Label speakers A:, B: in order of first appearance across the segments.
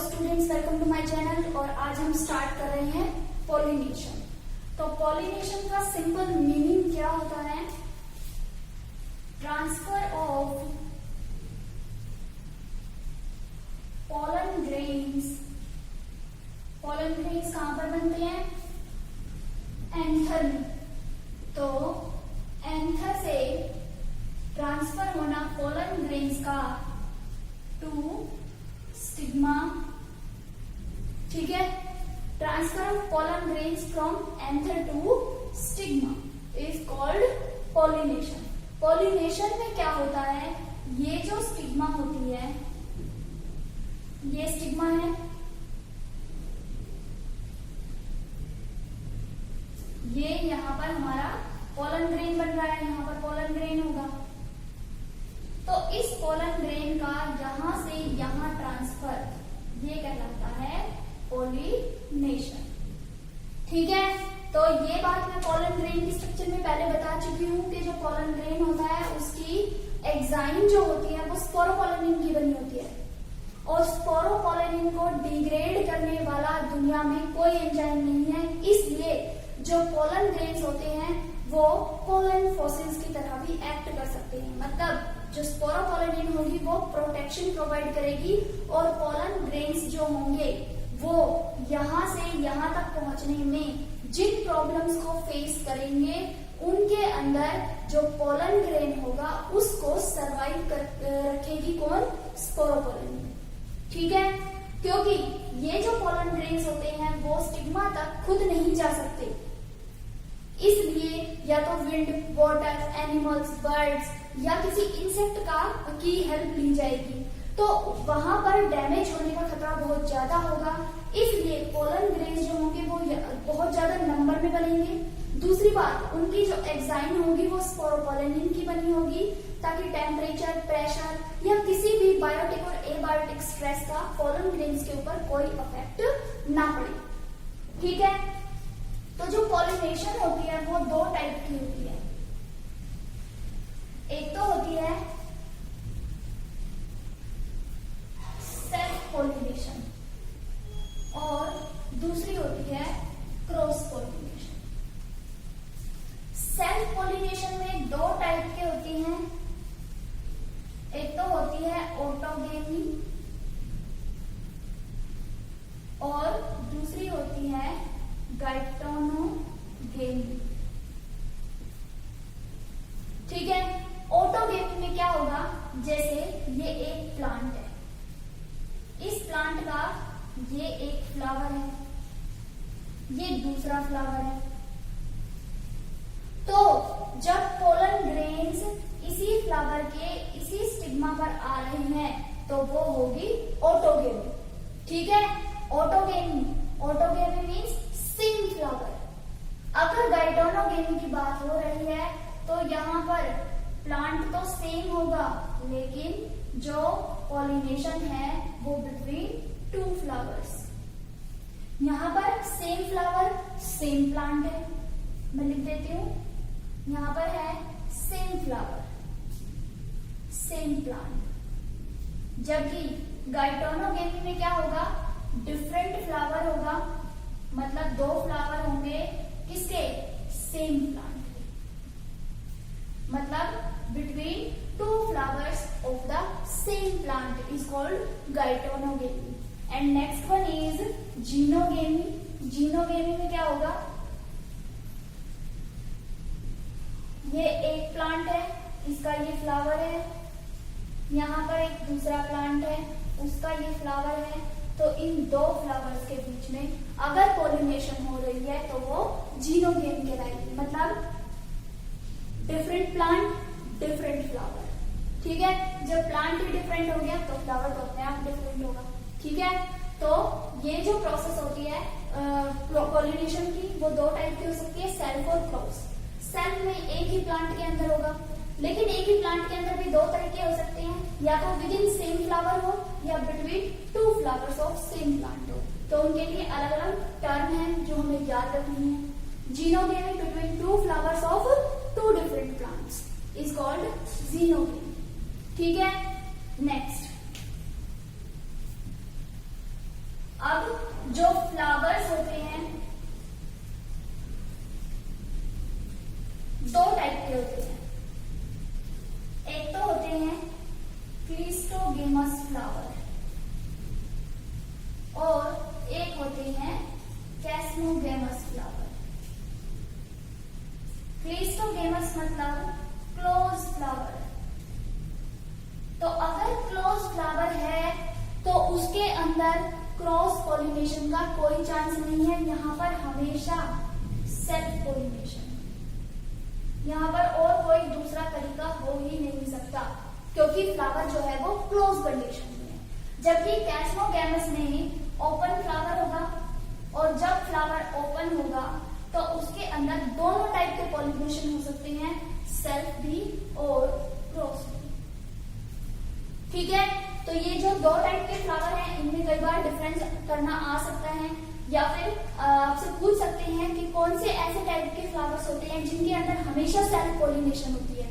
A: Students, welcome to my channel. और आज हम स्टार्ट कर रहे हैं पॉलिनेशन। तो पॉलिनेशन का सिंपल मीनिंग क्या होता है? Transfer of pollen grains. Pollen grains कहां पर बनते हैं? एंथर में। तो एंथर से ट्रांसफर होना पोलन ग्रेन्स का टू स्टिग्मा। ठीक है, transfer of pollen grains from anther to stigma is called pollination. Pollination में क्या होता है? ये जो स्टिग्मा होती है, ये स्टिग्मा है, ये यहां पर हमारा पोलन ग्रेन बन रहा है, यहां पर पोलन ग्रेन होगा। तो इस पोलन ग्रेन का यहां से यहां ट्रांसफर, ये कहलाता है पॉलिनेशन। ठीक है, तो ये बात मैं पोलन ग्रेन की स्ट्रक्चर में पहले बता चुकी हूं कि जो पोलन ग्रेन होता है उसकी एग्जाइम जो होती है वो स्पोरोपोलेनिन की बनी होती है, और स्पोरोपोलेनिन को डिग्रेड करने वाला दुनिया में कोई एंजाइम नहीं है। इसलिए जो पोलन ग्रेन्स होते हैं वो पोलन फॉसिल्स की तरह भी एक्ट कर सकते हैं। मतलब जो स्पोरोपोलेनिन होगी वो प्रोटेक्शन प्रोवाइड करेगी, और पोलन ग्रेन्स जो होंगे वो यहां से यहां तक पहुंचने में जिन प्रॉब्लम्स को फेस करेंगे उनके अंदर जो पोलन ग्रेन होगा उसको सरवाइव कर रखेगी कौन? स्पोरोपोलेनिन। ठीक है, क्योंकि ये जो पोलन ग्रेन्स होते हैं वो स्टिग्मा तक खुद नहीं जा सकते, इसलिए या तो विंड, वाटर, एनिमल्स, बर्ड्स या किसी इंसेक्ट की हेल्प ली जाएगी। तो वहां पर डैमेज होने का खतरा बहुत ज्यादा होगा, इसलिए पोलन ग्रेन्स जो होंगे वो बहुत ज्यादा नंबर में बनेंगे। दूसरी बात, उनकी जो एग्जाइम होगी वो स्पोरोपोलेनिन की बनी होगी, ताकि टेम्परेचर, प्रेशर या किसी भी बायोटिक और एबायोटिक स्ट्रेस का पोलन ग्रेन्स के ऊपर कोई इफेक्ट ना पड़े। ठीक है, तो जो पॉलिनेशन होती है वो दो टाइप की होती है। एक तो होती है सेल्फ पॉलिनेशन और दूसरी होती है क्रॉस पॉलिनेशन। सेल्फ पॉलिनेशन में दो टाइप के होती हैं। एक तो होती है ऑटोगेमी और दूसरी होती है गाइटोनोगेमी। ठीक है, ऑटोगेमी में क्या होगा? जैसे ये एक प्लांट है, इस प्लांट का ये एक फ्लावर है, ये दूसरा फ्लावर है। तो जब पोलन ग्रेन्स इसी फ्लावर के इसी स्टिग्मा पर आ रही हैं तो वो होगी ऑटोगेमी। ठीक है, autogamy, autogamy means same flower. अगर गाइटोनोगेमी की बात हो रही है तो यहाँ पर प्लांट तो सेम होगा, लेकिन जो पॉलिनेशन है वो बिटवीन टू फ्लावर्स। यहाँ पर सेम फ्लावर सेम प्लांट है, मैं लिख देती हूं, यहाँ पर है सेम फ्लावर सेम प्लांट। जबकि गाइटोनोगेमी में क्या होगा? डिफरेंट फ्लावर होगा, मतलब दो फ्लावर होंगे किसके? सेम प्लांट के। मतलब between two flowers of the same plant is called geitonogamy. And next one is xenogamy. Xenogamy में क्या होगा? ये एक प्लांट है, इसका ये फ्लावर है, यहाँ पर एक दूसरा प्लांट है, उसका ये फ्लावर है। तो इन दो फ्लावर्स के बीच में अगर पॉलिनेशन हो रही है तो वो जीनोगेमी कहलाएगी। मतलब डिफरेंट प्लांट डिफरेंट फ्लावर। ठीक है, जब प्लांट ही डिफरेंट हो गया तो फ्लावर तो अपने आप डिफरेंट होगा। ठीक है, तो ये जो प्रोसेस होती है पॉलिनेशन की वो दो टाइप की हो सकती है, सेल्फ और क्रॉस। सेल्फ में एक ही प्लांट के अंदर होगा, लेकिन एक ही प्लांट के अंदर भी दो तरीके हो सकते हैं, या तो विद इन सेम फ्लावर हो या between two flowers of same plant हो। तो उनके लिए अलग अलग टर्म है जो हमें याद रखनी है। Xenogamy between two flowers of two different plants is called xenogamy. ठीक है, नेक्स्ट पॉलीगेमस फ्लावर और एक होते हैं कैस्मोगेमस फ्लावर। क्लिस्टोगेमस मतलब क्लोज फ्लावर। तो अगर क्लोज फ्लावर है तो उसके अंदर क्रॉस पॉलिनेशन का कोई चांस नहीं है। यहाँ पर हमेशा सेल्फ पॉलिनेशन, यहाँ पर और कोई दूसरा तरीका हो ही नहीं सकता, क्योंकि फ्लावर जो है वो क्लोज कंडीशन में है। जबकि कैस्मोगेमस में ओपन फ्लावर होगा, और जब फ्लावर ओपन होगा तो उसके अंदर दोनों टाइप के पॉलिनेशन हो सकते हैं, सेल्फ भी और क्रॉस भी। ठीक है, तो ये जो दो टाइप के फ्लावर हैं इनमें कई बार डिफरेंस करना आ सकता है, या फिर आपसे पूछ सकते हैं कि कौन से ऐसे टाइप के फ्लावर्स होते हैं जिनके अंदर हमेशा सेल्फ पॉलिनेशन होती है।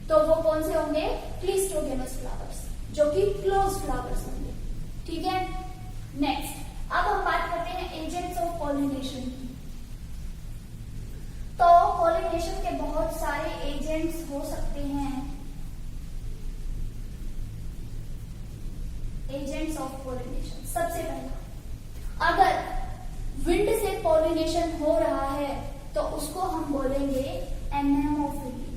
A: तो वो कौन से होंगे? क्लिस्टोगेमस फ्लावर्स, जो कि क्लोज फ्लावर्स होंगे। ठीक है, नेक्स्ट अब हम बात करते हैं एजेंट्स ऑफ पॉलिनेशन की। तो पॉलिनेशन के बहुत सारे एजेंट्स हो सकते हैं। एजेंट्स ऑफ पॉलिनेशन, सबसे पहला, अगर विंड से पॉलिनेशन हो रहा है तो उसको हम बोलेंगे एनेमोफिली।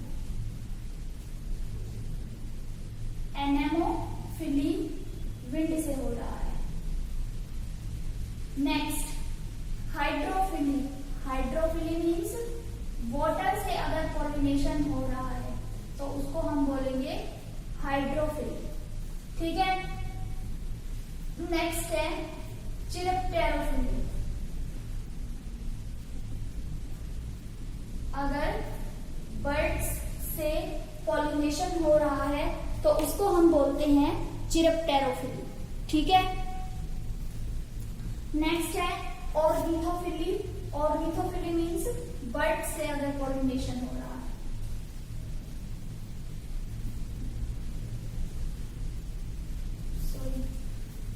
A: एनेमोफिली विंड से हो रहा है। Next hydrophily. Hydrophily means water से अगर पॉलिनेशन हो रहा है तो उसको हम बोलेंगे हाइड्रोफिली। ठीक है, नेक्स्ट है चिरप्टेरोफिली। अगर बर्ड्स से पॉलिनेशन हो रहा है तो उसको हम बोलते हैं चिरप्टेरोफिली। ठीक है, नेक्स्ट है ऑर्निथोफिली। ऑर्निथोफिली मीन्स बर्ड से अगर पॉलिनेशन हो रहा है।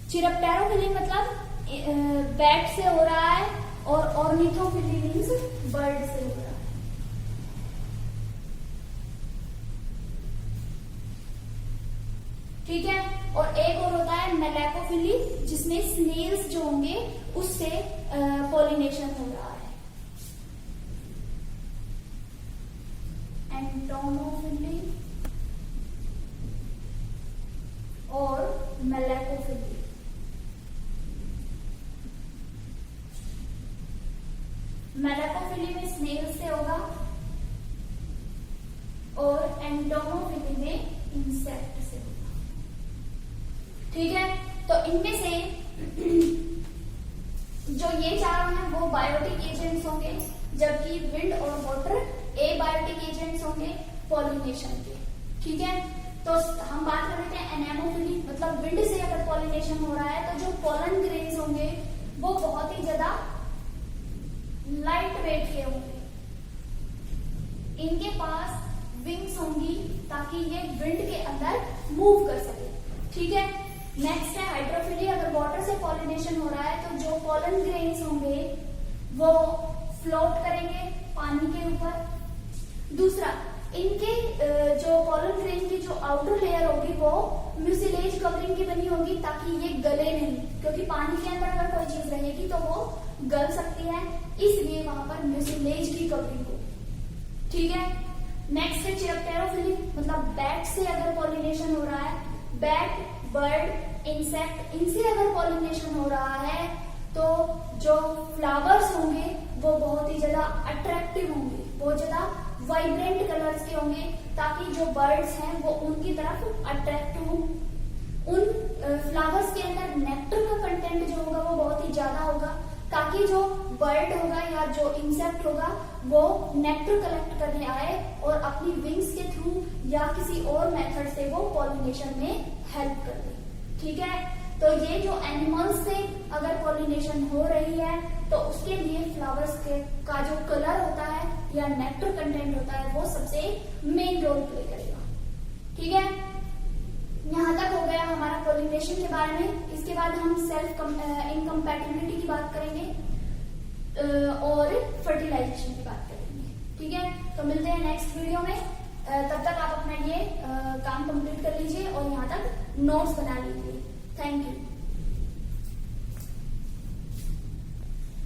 A: चिरप्टेरोफिली मतलब बैट से हो रहा है, और ऑर्निथोफिली मीन्स बर्ड से हो रहा है। ठीक है, और एक और होता है मेलैकोफिली, जिसमें स्नेल्स जो होंगे उससे पॉलिनेशन हो रहा है। एंटोमोफिली और मेलैकोफिली। मेलैकोफिली में स्नेल से होगा और एंटोमोफिली में इंसेक्ट से होगा। ठीक है, तो इनमें से जो ये चारों हैं वो बायोटिक एजेंट्स होंगे, जबकि विंड और वाटर एबायोटिक एजेंट्स होंगे पॉलिनेशन के। ठीक है, तो हम बात कर रहे थे एनेमोफिली, मतलब विंड से अगर पॉलिनेशन हो रहा है तो जो पोलन ग्रेन्स होंगे वो बहुत ही ज्यादा लाइट वेट के होंगे। इनके पास विंग्स होंगी ताकि ये विंड के अंदर मूव कर सके। ठीक है, नेक्स्ट है हाइड्रोफिली। अगर वाटर से पॉलिनेशन हो रहा है तो जो पोलन ग्रेन्स होंगे वो फ्लोट करेंगे पानी के ऊपर। दूसरा, इनके जो पोलन ग्रेन की जो आउटर लेयर होगी वो म्यूसिलेज कवरिंग की बनी होगी ताकि ये गले नहीं, क्योंकि पानी के अंदर अगर कोई चीज रहेगी तो वो गल सकती है, इसलिए वहां पर म्यूसिलेज की कवरिंग होगी। ठीक है, नेक्स्ट है चिरप्टेरोफिली, मतलब बैट से अगर पॉलिनेशन हो रहा है, बैट, बर्ड, इंसेक्ट, इनसे अगर पॉलिनेशन हो रहा है तो जो फ्लावर्स होंगे वो बहुत ही ज्यादा अट्रैक्टिव होंगे, बहुत ज्यादा वाइब्रेंट कलर्स के होंगे ताकि जो बर्ड्स हैं वो उनकी तरफ अट्रैक्ट हो। उन फ्लावर्स के अंदर नेक्टर का कंटेंट जो होगा वो बहुत ही ज्यादा होगा ताकि जो बर्ड होगा या जो इंसेक्ट होगा वो नेक्टर कलेक्ट करने आए और अपनी विंग्स के थ्रू या किसी और मेथड से वो पॉलिनेशन में हेल्प कर दे। ठीक है, तो ये जो एनिमल्स से अगर पॉलिनेशन हो रही है तो उसके लिए फ्लावर्स के का जो कलर होता है या नेक्टर कंटेंट होता है वो सबसे मेन रोल प्ले करेगा। ठीक है, यहाँ तक हो गया हमारा पॉलिनेशन के बारे में। इसके बाद हम सेल्फ इनकम्पैटिबिलिटी की बात करेंगे और फर्टिलाइजेशन की बात करेंगे। ठीक है, तो मिलते हैं नेक्स्ट वीडियो में। तब तक आप अपना ये काम कंप्लीट कर लीजिए और यहाँ तक नोट्स बना लीजिए। Thank you.